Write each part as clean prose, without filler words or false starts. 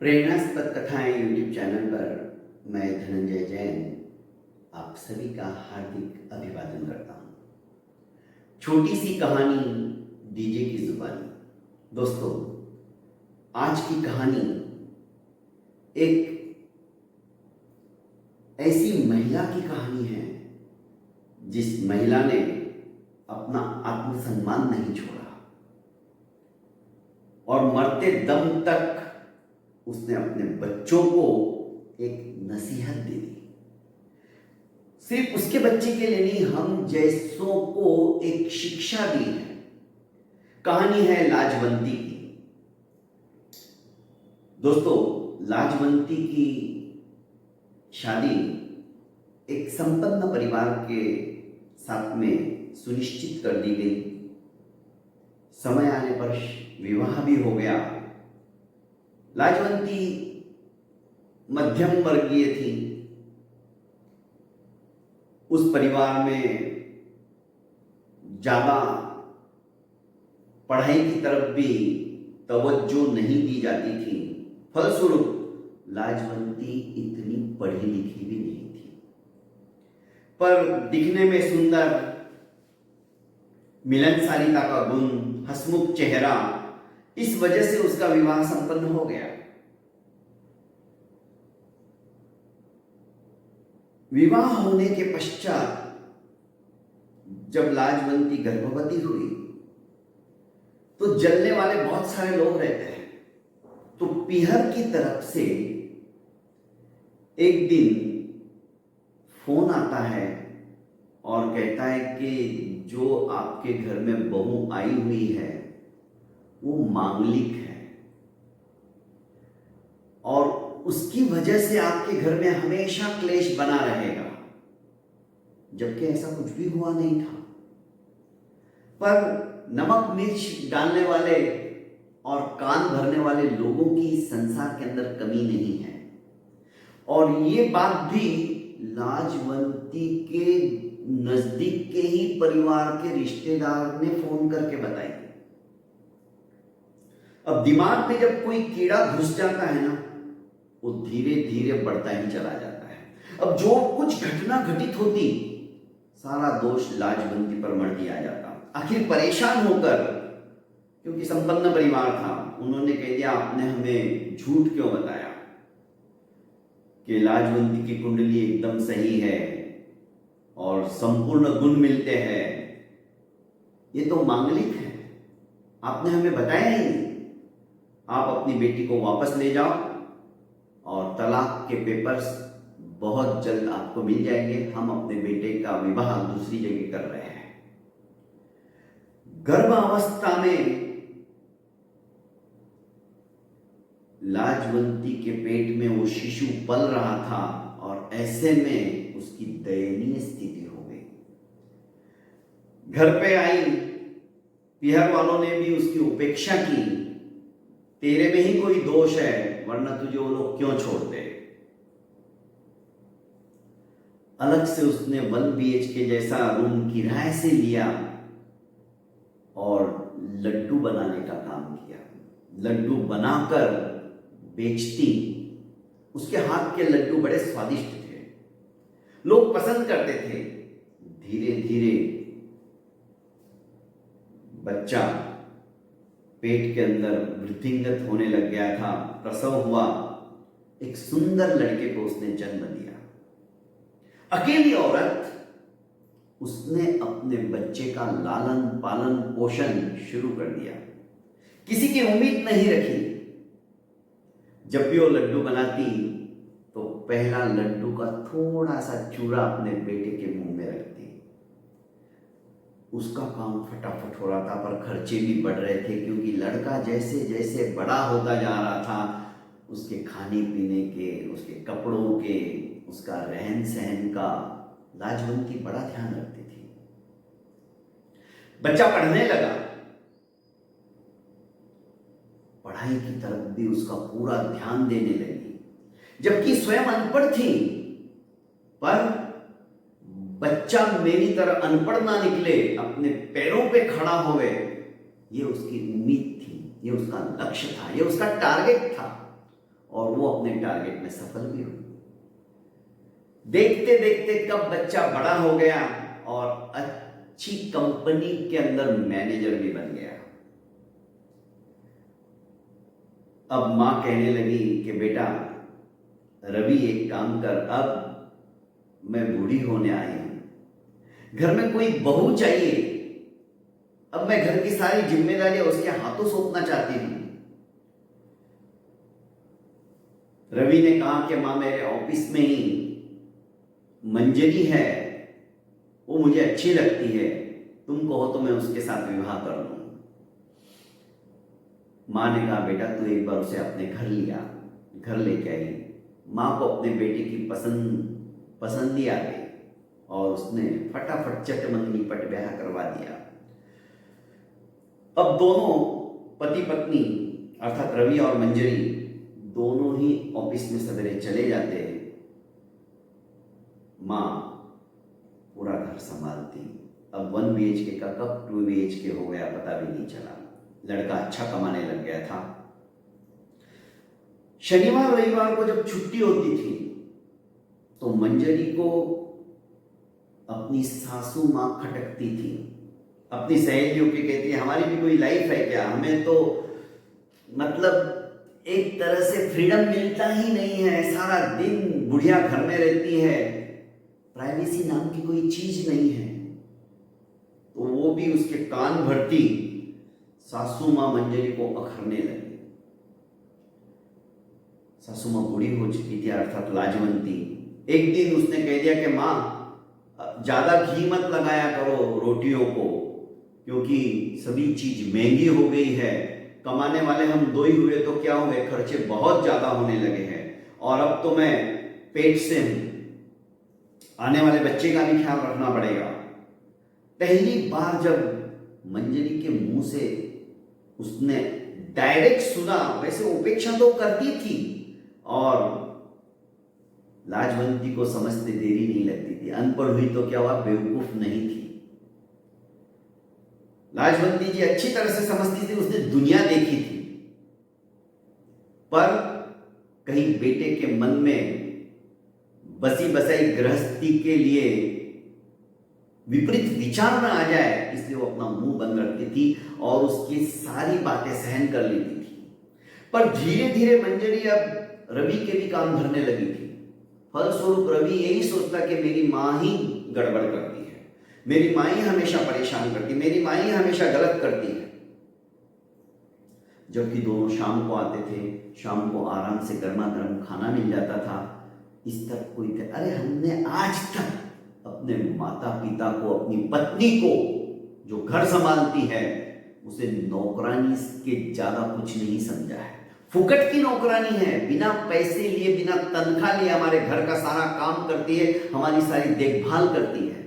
प्रेरणास्पद कथाएं YouTube channel पर मैं धनंजय जैन आप सभी का हार्दिक अभिवादन करता हूं। छोटी सी कहानी डीजे की जुबानी। दोस्तों, आज की कहानी एक ऐसी महिला की कहानी है जिस महिला ने अपना आत्मसम्मान नहीं छोड़ा और मरते दम तक उसने अपने बच्चों को एक नसीहत दे दी। सिर्फ उसके बच्चे के लिए नहीं, हम जैसों को एक शिक्षा दी है। कहानी है लाजवंती की। दोस्तों, लाजवंती की शादी एक संपन्न परिवार के साथ में सुनिश्चित कर दी गई। समय आने पर विवाह भी हो गया। लाजवंती मध्यम वर्गीय थी। उस परिवार में ज्यादा पढ़ाई की तरफ भी तवज्जो नहीं दी जाती थी। फलस्वरूप लाजवंती इतनी पढ़ी लिखी भी नहीं थी, पर दिखने में सुंदर, मिलनसारिता का गुण, हंसमुख चेहरा, इस वजह से उसका विवाह संपन्न हो गया। विवाह होने के पश्चात जब लाजवंती गर्भवती हुई तो जलने वाले बहुत सारे लोग रहते हैं। तो पीहर की तरफ से एक दिन फोन आता है और कहता है कि जो आपके घर में बहू आई हुई है वो मांगलिक है और उसकी वजह से आपके घर में हमेशा क्लेश बना रहेगा। जबकि ऐसा कुछ भी हुआ नहीं था, पर नमक मिर्च डालने वाले और कान भरने वाले लोगों की संसार के अंदर कमी नहीं है। और ये बात भी लाजवंती के नजदीक के ही परिवार के रिश्तेदार ने फोन करके बताई। अब दिमाग में जब कोई कीड़ा घुस जाता है ना, वो धीरे धीरे बढ़ता ही चला जाता है। अब जो कुछ घटना घटित होती, सारा दोष लाजवंती पर मढ़ दिया जाता। आखिर परेशान होकर, क्योंकि संपन्न परिवार था, उन्होंने कह दिया आपने हमें झूठ क्यों बताया कि लाजवंती की कुंडली एकदम सही है और संपूर्ण गुण मिलते हैं, ये तो मांगलिक है, आपने हमें बताया ही नहीं। आप अपनी बेटी को वापस ले जाओ और तलाक के पेपर्स बहुत जल्द आपको मिल जाएंगे। हम अपने बेटे का विवाह दूसरी जगह कर रहे हैं। गर्भावस्था में लाजवंती के पेट में वो शिशु पल रहा था और ऐसे में उसकी दयनीय स्थिति हो गई। घर पे आई, पीहर वालों ने भी उसकी उपेक्षा की। तेरे में ही कोई दोष है, वरना तुझे वो लोग क्यों छोड़ते। अलग से उसने 1 BHK जैसा रूम किराए से लिया और लड्डू बनाने का काम किया। लड्डू बनाकर बेचती। उसके हाथ के लड्डू बड़े स्वादिष्ट थे, लोग पसंद करते थे। धीरे धीरे बच्चा पेट के अंदर वृद्धिंगत होने लग गया था। प्रसव हुआ, एक सुंदर लड़के को उसने जन्म दिया। अकेली औरत, उसने अपने बच्चे का लालन पालन पोषण शुरू कर दिया। किसी की उम्मीद नहीं रखी। जब भी वो लड्डू बनाती तो पहला लड्डू का थोड़ा सा चूरा अपने बेटे के मुंह में रखती। उसका काम फटाफट हो रहा था, पर खर्चे भी बढ़ रहे थे, क्योंकि लड़का जैसे जैसे बड़ा होता जा रहा था, उसके खाने पीने के, उसके कपड़ों के, उसका रहन सहन का लाजवंती बड़ा ध्यान रखती थी। बच्चा पढ़ने लगा, पढ़ाई की तरफ भी उसका पूरा ध्यान देने लगी, जबकि स्वयं अनपढ़ थी। पर बच्चा मेरी तरह अनपढ़ ना निकले, अपने पैरों पे खड़ा होवे, ये उसकी उम्मीद थी, ये उसका लक्ष्य था, ये उसका टारगेट था। और वो अपने टारगेट में सफल भी हुई। देखते देखते कब बच्चा बड़ा हो गया और अच्छी कंपनी के अंदर मैनेजर भी बन गया। अब मां कहने लगी कि बेटा रवि, एक काम कर, अब मैं बूढ़ी होने आई हूं, घर में कोई बहू चाहिए, अब मैं घर की सारी जिम्मेदारियां उसके हाथों सौंपना चाहती हूं। रवि ने कहा कि मां, मेरे ऑफिस में ही मंजरी है, वो मुझे अच्छी लगती है, तुम कहो तो मैं उसके साथ विवाह कर लूं। मां ने कहा बेटा तू एक बार उसे अपने घर लेके आई। मां को अपने बेटे की पसंद ही आ गई और उसने फटाफट चट मंगनी पट ब्याह करवा दिया। अब दोनों पति पत्नी अर्थात रवि और मंजरी दोनों ही ऑफिस में सवेरे चले जाते। मां पूरा घर संभालती। अब 1 BHK का कब 2 BHK हो गया पता भी नहीं चला। लड़का अच्छा कमाने लग गया था। शनिवार रविवार को जब छुट्टी होती थी तो मंजरी को अपनी सासू मां खटकती थी। अपनी सहेलियों के कहती है हमारी भी कोई लाइफ है क्या, हमें तो मतलब एक तरह से फ्रीडम मिलता ही नहीं है, सारा दिन बुढ़िया घर में रहती है, प्राइवेसी नाम की कोई चीज नहीं है। तो वो भी उसके कान भरती सासू मां मंजरी को अखरने लगी। सासू मां बूढ़ी हो चुकी थी अर्थात लाजवंती। एक दिन उसने कह दिया कि मां ज्यादा घी मत लगाया करो रोटियों को, क्योंकि सभी चीज महंगी हो गई है, कमाने वाले हम 2 ही हुए तो क्या हुए, खर्चे बहुत ज्यादा होने लगे हैं और अब तो मैं पेट से आने वाले बच्चे का भी ख्याल रखना पड़ेगा। पहली बार जब मंजरी के मुंह से उसने डायरेक्ट सुना, वैसे उपेक्षा तो करती थी और लाजवंती को समझते देरी नहीं लगती थी। अनपढ़ हुई तो क्या हुआ, बेवकूफ नहीं थी। लाजवंती जी अच्छी तरह से समझती थी, उसने दुनिया देखी थी। पर कहीं बेटे के मन में बसी बसाई गृहस्थी के लिए विपरीत विचार न आ जाए, इसलिए वो अपना मुंह बंद रखती थी और उसकी सारी बातें सहन कर लेती थी। पर धीरे धीरे मंजरी अब रवि के भी काम धरने लगी थी। फलस्वरूप रवि यही सोचता कि मेरी मां ही गड़बड़ करती है, मेरी मां ही हमेशा परेशान करती, मेरी मां ही हमेशा गलत करती है। जबकि दोनों शाम को आते थे, शाम को आराम से गर्मा गर्म खाना मिल जाता था। इस तक कोई थे, अरे हमने आज तक अपने माता पिता को, अपनी पत्नी को जो घर संभालती है उसे नौकरानी के ज्यादा कुछ नहीं समझा है। फुकट की नौकरानी है, बिना पैसे लिए बिना तनख्वाह लिए हमारे घर का सारा काम करती है, हमारी सारी देखभाल करती है।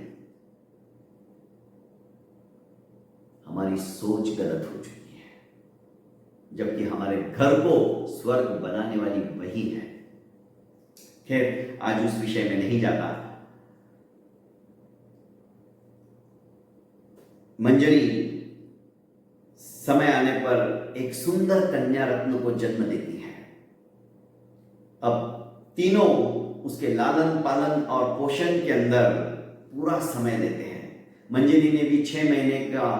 हमारी सोच गलत हो चुकी है, जबकि हमारे घर को स्वर्ग बनाने वाली वही है। खैर आज उस विषय में नहीं जाता। मंजरी समय आने पर एक सुंदर कन्या रत्न को जन्म देती है। अब तीनों उसके लालन पालन और पोषण के अंदर पूरा समय देते हैं। मंजरी ने भी 6 महीने का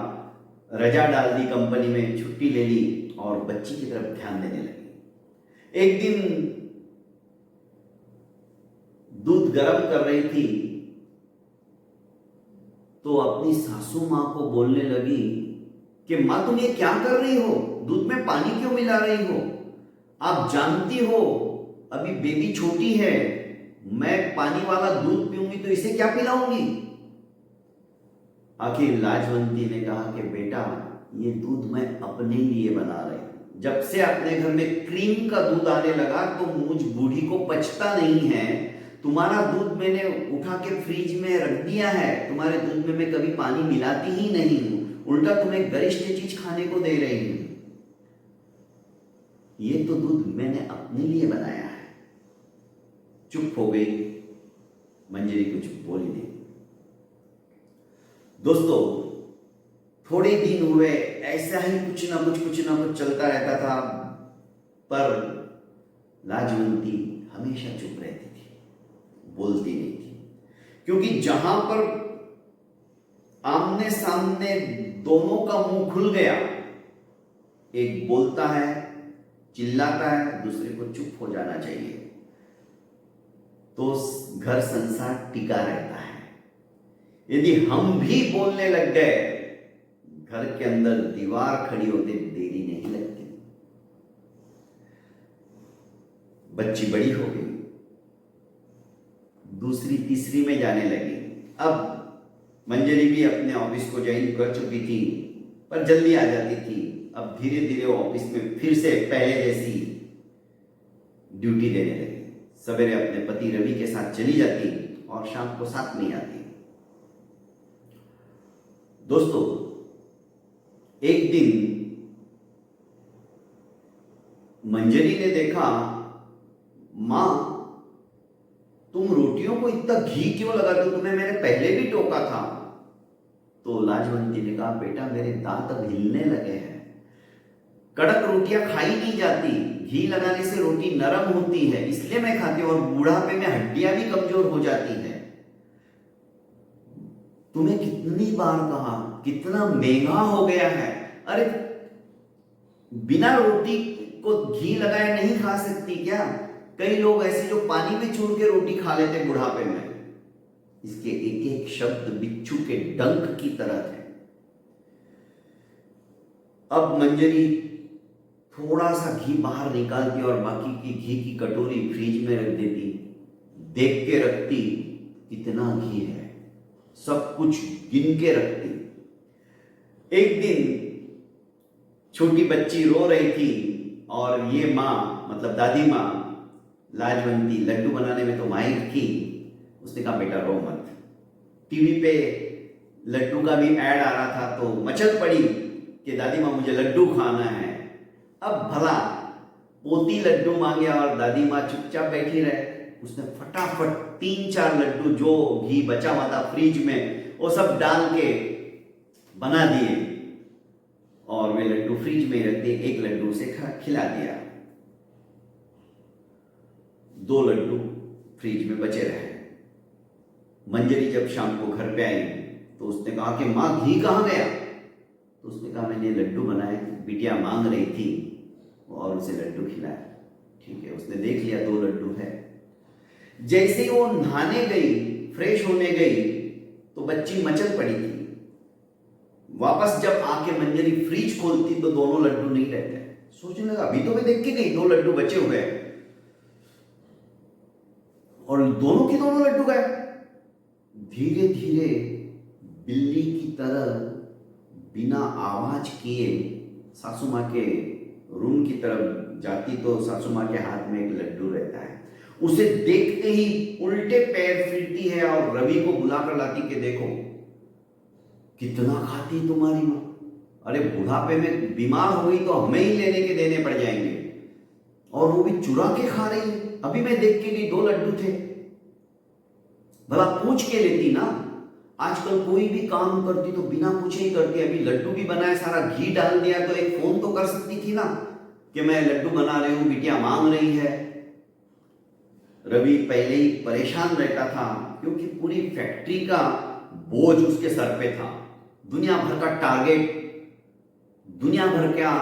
रजा डाल दी, कंपनी में छुट्टी ले ली और बच्ची की तरफ ध्यान देने लगी। एक दिन दूध गर्म कर रही थी तो अपनी सासू मां को बोलने लगी कि मां तुम ये क्या कर रही हो, दूध में पानी क्यों मिला रही हो? आप जानती हो अभी बेबी छोटी है, मैं पानी वाला दूध पीऊंगी तो इसे क्या पिलाऊंगी? आखिर लाजवंती ने कहा कि बेटा ये दूध मैं अपने लिए बना रही हूं। जब से अपने घर में क्रीम का दूध आने लगा तो मुझ बूढ़ी को पचता नहीं है। तुम्हारा दूध मैंने उठा के फ्रिज में रख दिया है, तुम्हारे दूध में मैं कभी पानी मिलाती ही नहीं हूं, उल्टा तुम्हें गरिष्ठ चीज खाने को दे रही हूं। ये तो दूध मैंने अपने लिए बनाया है। चुप हो गई मंजरी, कुछ बोली नहीं। दोस्तों थोड़े दिन हुए ऐसा ही कुछ ना कुछ चलता रहता था, पर लाजवंती हमेशा चुप रहती थी, बोलती नहीं थी, क्योंकि जहां पर आमने सामने दोनों का मुंह खुल गया, एक बोलता है, चिल्लाता है, दूसरे को चुप हो जाना चाहिए, तो घर संसार टिका रहता है। यदि हम भी बोलने लग गए, घर के अंदर दीवार खड़ी होते देरी नहीं लगती। बच्ची बड़ी हो गई, दूसरी तीसरी में जाने लगी। अब मंजरी भी अपने ऑफिस को ज्वाइन कर चुकी थी, पर जल्दी आ जाती थी। अब धीरे धीरे वो ऑफिस में फिर से पहले जैसी ड्यूटी देने लगी। सवेरे अपने पति रवि के साथ चली जाती और शाम को साथ नहीं आती। दोस्तों, एक दिन मंजरी ने देखा, मां तुम रोटियों को इतना घी क्यों लगाते हो, तुम्हें मैंने पहले भी टोका था। तो लाजवंती ने कहा, बेटा मेरे दांत अब हिलने लगे हैं, कड़क रोटियां खाई नहीं जाती, घी लगाने से रोटी नरम होती है, इसलिए मैं खाती हूं, और बुढ़ापे में हड्डियां भी कमजोर हो जाती हैं। तुम्हें कितनी बार कहा, कितना महंगा हो गया है। अरे बिना रोटी को घी लगाए नहीं खा सकती क्या? कई लोग ऐसे जो पानी में चूर के रोटी खा लेते बुढ़ापे में। इसके एक एक शब्द बिच्छू के डंक की तरह थे। अब मंजरी थोड़ा सा घी बाहर निकालती और बाकी की घी की कटोरी फ्रिज में रख देती, देख के रखती कितना घी है, सब कुछ गिन के रखती। एक दिन छोटी बच्ची रो रही थी और ये माँ, मतलब दादी माँ लाजवंती लड्डू बनाने में तो माहिर थी। उसने कहा, बेटा रो मत। टीवी पे लड्डू का भी ऐड आ रहा था, तो मचल पड़ी कि दादी माँ मुझे लड्डू खाना है। अब भला पोती लड्डू मांगे और दादी माँ चुपचाप बैठी रहे। उसने फटाफट 3-4 लड्डू जो घी बचा हुआ था फ्रिज में, वो सब डाल के बना दिए और वे लड्डू फ्रिज में रख दिए। एक लड्डू उसे खिला दिया, 2 लड्डू फ्रिज में बचे रहे। मंजरी जब शाम को घर पे आई तो उसने कहा कि माँ घी कहाँ गया? तो उसने कहा, मैंने लड्डू बनाए, बिटिया मांग रही थी और उसे लड्डू खिलाया। ठीक है, उसने देख लिया 2 लड्डू है। जैसे ही वो नहाने गई, फ्रेश होने गई, तो बच्ची मचल पड़ी थी। वापस जब आके मंजरी फ्रिज खोलती तो दोनों लड्डू नहीं रहते। सोचने लगा, अभी तो मैं देख के गई 2 लड्डू बचे हुए हैं और दोनों के दोनों लड्डू गए। धीरे धीरे बिल्ली की तरह बिना आवाज किए सासू माँ के रूम की तरफ जाती तो सासू माँ के हाथ में एक लड्डू रहता है। उसे देखते ही उल्टे पैर फिरती है और रवि को बुलाकर लाती कि देखो कितना खाती है तुम्हारी माँ। अरे बुढ़ापे में बीमार हो गई तो हमें ही लेने के देने पड़ जाएंगे, और वो भी चुरा के खा रही है। अभी मैं देख के गई 2 लड्डू थे, भला पूछ के लेती ना। आजकल कोई भी काम करती तो बिना पूछे ही करती। अभी लड्डू भी बनाया, सारा घी डाल दिया, तो एक फोन तो कर सकती थी ना कि मैं लड्डू बना रही हूं, बिटिया मांग रही है। रवि पहले ही परेशान रहता था क्योंकि पूरी फैक्ट्री का बोझ उसके सर पे था। दुनिया भर का टारगेट, दुनिया भर का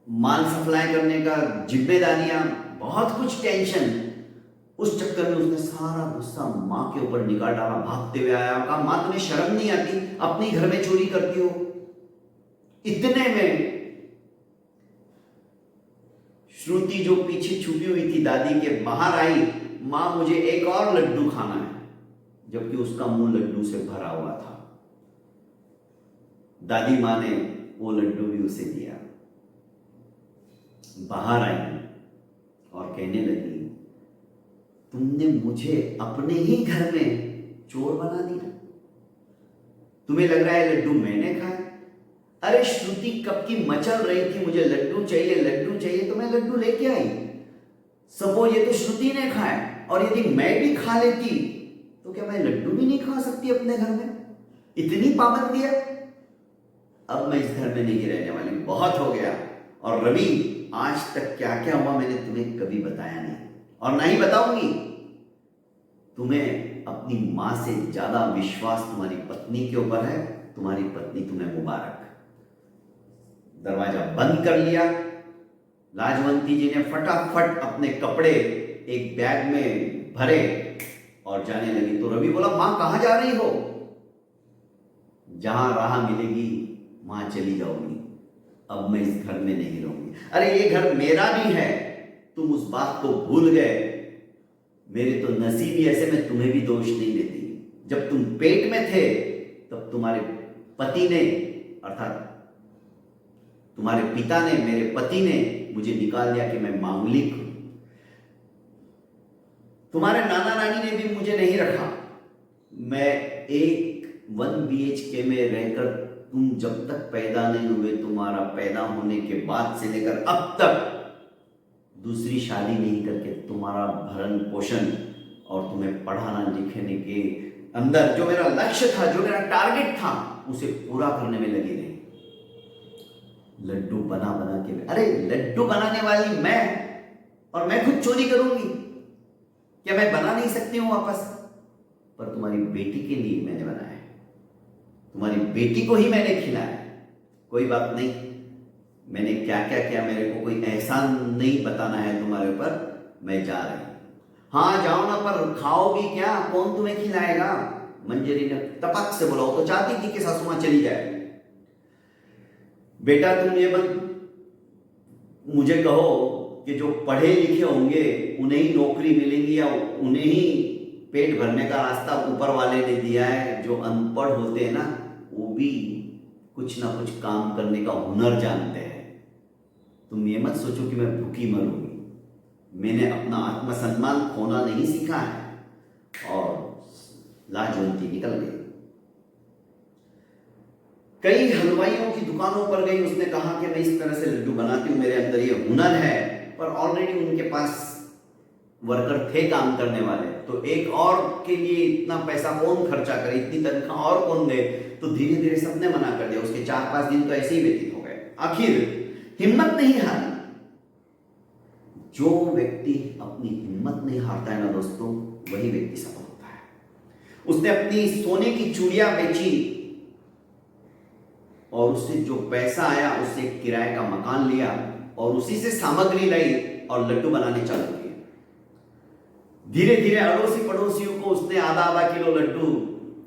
माल सप्लाई करने का जिम्मेदारियां, बहुत कुछ टेंशन। उस चक्कर में उसने सारा गुस्सा मां के ऊपर निकाल डाला। भागते हुए आया, कहा, मां तुम्हें शर्म नहीं आती, अपने घर में चोरी करती हो। इतने में श्रुति जो पीछे छुपी हुई थी दादी के, बाहर आई। मां मुझे एक और लड्डू खाना है, जबकि उसका मुंह लड्डू से भरा हुआ था। दादी मां ने वो लड्डू भी उसे दिया। बाहर आई और कहने लगी, तुमने मुझे अपने ही घर में चोर बना दिया। तुम्हें लग रहा है लड्डू मैंने खाए? अरे श्रुति कब की मचल रही थी, मुझे लड्डू चाहिए, लड्डू चाहिए, तो मैं लड्डू लेके आई। सपोज ये तो श्रुति ने खाए, और यदि मैं भी खा लेती तो क्या मैं लड्डू भी नहीं खा सकती अपने घर में? इतनी पाबंदी है। अब मैं इस घर में नहीं रहने वाली, बहुत हो गया। और रवि, आज तक क्या क्या हुआ मैंने तुम्हें कभी बताया नहीं और ना ही बताऊंगी। तुम्हें अपनी मां से ज्यादा विश्वास तुम्हारी पत्नी के ऊपर है। तुम्हारी पत्नी तुम्हें मुबारक। दरवाजा बंद कर लिया। लाजवंती जी ने फटाफट अपने कपड़े एक बैग में भरे और जाने लगी। तो रवि बोला, मां कहां जा रही हो? जहां राह मिलेगी वहां चली जाऊंगी, अब मैं इस घर में नहीं रहूंगी। अरे ये घर मेरा भी है, तुम उस बात को भूल गए। मेरे तो नसीब ही ऐसे, मैं तुम्हें भी दोष नहीं देती। जब तुम पेट में थे तब तुम्हारे पति ने, अर्थात तुम्हारे पिता ने, मेरे पति ने मुझे निकाल दिया कि मैं मांगलिक हूं। तुम्हारे नाना नानी ने भी मुझे नहीं रखा। मैं एक 1 BHK में रहकर, तुम जब तक पैदा नहीं हुए, तुम्हारा पैदा होने के बाद से लेकर अब तक दूसरी शादी नहीं करके तुम्हारा भरण पोषण और तुम्हें पढ़ाना लिखने के अंदर जो मेरा लक्ष्य था, जो मेरा टारगेट था, उसे पूरा करने में लगी रही। लड्डू बना बना के, अरे लड्डू बनाने वाली मैं, और मैं खुद चोरी करूंगी? क्या मैं बना नहीं सकती हूं वापस? पर तुम्हारी बेटी के लिए मैंने बनाया है, तुम्हारी बेटी को ही मैंने खिलाया। कोई बात नहीं, मैंने क्या क्या किया, मेरे को कोई एहसान नहीं बताना है तुम्हारे ऊपर। मैं जा रही हूं। हाँ जाओ ना, पर खाओगी क्या? कौन तुम्हें खिलाएगा? मंजरी ने टपक से बोला। वो तो चाहती थी कि सासू मां चली जाए। बेटा तुम ये मत मुझे कहो कि जो पढ़े लिखे होंगे उन्हें ही नौकरी मिलेगी या उन्हें ही पेट भरने का रास्ता ऊपर वाले ने दिया है। जो अनपढ़ होते हैं ना, वो भी कुछ ना कुछ काम करने का हुनर जानते हैं। तुम ये मत सोचो कि मैं भूखी मरूंगी। मैंने अपना आत्मसम्मान खोना नहीं सीखा है। और लाजवंती निकल गई। कई हलवाइयों की दुकानों पर गई। उसने कहा कि मैं इस तरह से लड्डू बनाती हूं, मेरे अंदर ये हुनर है। पर ऑलरेडी उनके पास वर्कर थे काम करने वाले, तो एक और के लिए इतना पैसा कौन खर्चा करे, इतनी तनख्वाह और कौन दे? तो धीरे धीरे सबने मना कर दिया। उसके 4-5 दिन तो ऐसे ही व्यतीत हो गए। आखिर हिम्मत नहीं हारी। जो व्यक्ति अपनी हिम्मत नहीं हारता है ना दोस्तों, वही व्यक्ति सफल होता है। उसने अपनी सोने की चूड़ियां बेची और उससे जो पैसा आया उससे किराए का मकान लिया और उसी से सामग्री लाई और लड्डू बनाने चालू किए। धीरे धीरे अड़ोसी पड़ोसियों को उसने आधा किलो लड्डू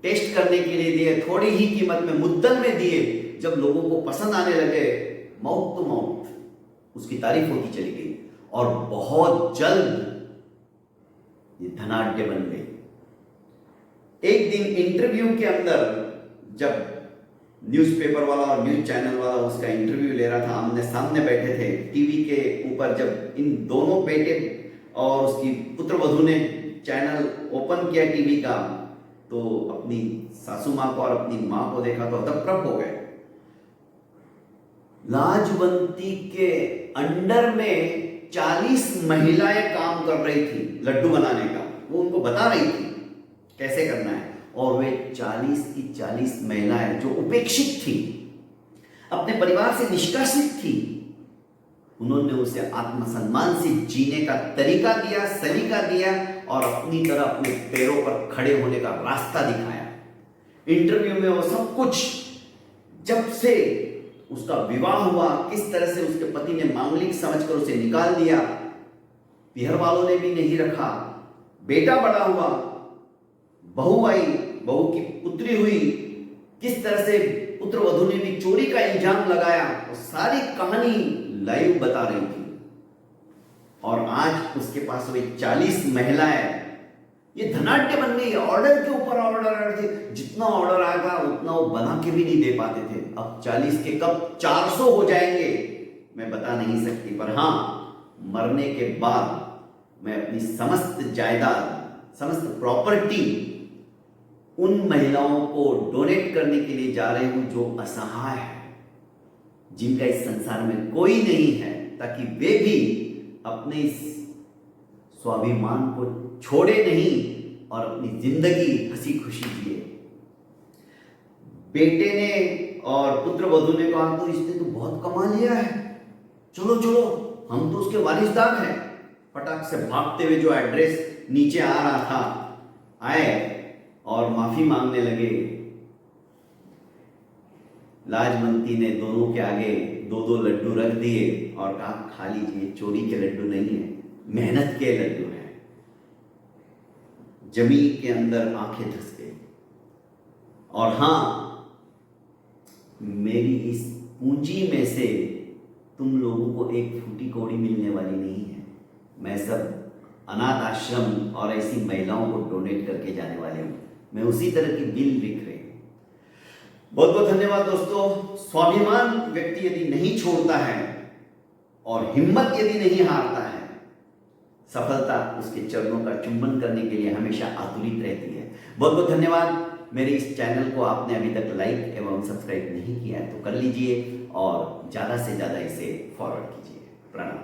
टेस्ट करने के लिए दिए, थोड़ी ही कीमत में, मुद्दल में दिए। जब लोगों को पसंद आने लगे, माउथ टू माउथ उसकी तारीफ होती चली गई और बहुत जल्द ये धनाढ्य बन गई। एक दिन इंटरव्यू के अंदर जब न्यूज़पेपर वाला और न्यूज चैनल वाला उसका इंटरव्यू ले रहा था, आमने सामने बैठे थे टीवी के ऊपर, जब इन दोनों बेटे और उसकी पुत्र वधू ने चैनल ओपन किया टीवी का, तो अपनी सासू मां को और अपनी मां को देखा तो हतप्रभ हो गए। लाजवंती के अंडर में 40 महिलाएं काम कर रही थी लड्डू बनाने का। वो उनको बता रही थी कैसे करना है। और वे 40 की 40 महिलाएं जो उपेक्षित थी, अपने परिवार से निष्कासित थी, उन्होंने उसे आत्मसम्मान से जीने का तरीका दिया, सलीका दिया और अपनी तरह अपने पैरों पर खड़े होने का रास्ता दिखाया। इंटरव्यू में वो सब कुछ, जब से उसका विवाह हुआ, किस तरह से उसके पति ने मांगलिक समझकर उसे निकाल दिया, पिहर वालों ने भी नहीं रखा, बेटा बड़ा हुआ, बहू आई, बहू की पुत्री हुई, किस तरह से पुत्र वधू ने भी चोरी का इल्जाम लगाया, वो सारी कहानी लाइव बता रही थी। और आज उसके पास वे 40 महिलाएं, ये धनाढ्य बन गई। ऑर्डर के ऊपर ऑर्डर थे, जितना ऑर्डर आएगा उतना वो बना के भी नहीं दे पाते थे। अब 40 के कब 400 हो जाएंगे मैं बता नहीं सकती, पर हां, मरने के बाद मैं अपनी समस्त जायदाद, समस्त प्रॉपर्टी उन महिलाओं को डोनेट करने के लिए जा रही हूं जो असहाय है, जिनका इस संसार में कोई नहीं है, ताकि वे भी अपने इस स्वाभिमान को छोड़े नहीं और अपनी जिंदगी हंसी खुशी जिए। बेटे ने और पुत्र वधू ने कहा, तो इसने तो बहुत कमा लिया है, चलो चलो, हम तो उसके वारिसदार हैं। फटाक से भागते हुए जो एड्रेस नीचे आ रहा था आए और माफी मांगने लगे। लाजवंती ने दोनों के आगे दो दो लड्डू रख दिए और कहा, खा लीजिए, चोरी के लड्डू नहीं है, मेहनत के लड्डू हैं। जमीन के अंदर आंखें धंस गई। और हां, मेरी इस पूंजी में से तुम लोगों को एक फूटी कौड़ी मिलने वाली नहीं है। मैं सब अनाथ आश्रम और ऐसी महिलाओं को डोनेट करके जाने वाले हूं। मैं उसी तरह की बिल लिख रही हूं। बहुत बहुत धन्यवाद दोस्तों। स्वाभिमान व्यक्ति यदि नहीं छोड़ता है और हिम्मत यदि नहीं हारता है, सफलता उसके चरणों का चुंबन करने के लिए हमेशा आतुरित रहती है। बहुत बहुत धन्यवाद। मेरे इस चैनल को आपने अभी तक लाइक एवं सब्सक्राइब नहीं किया है तो कर लीजिए और ज़्यादा से ज़्यादा इसे फॉरवर्ड कीजिए। प्रणाम।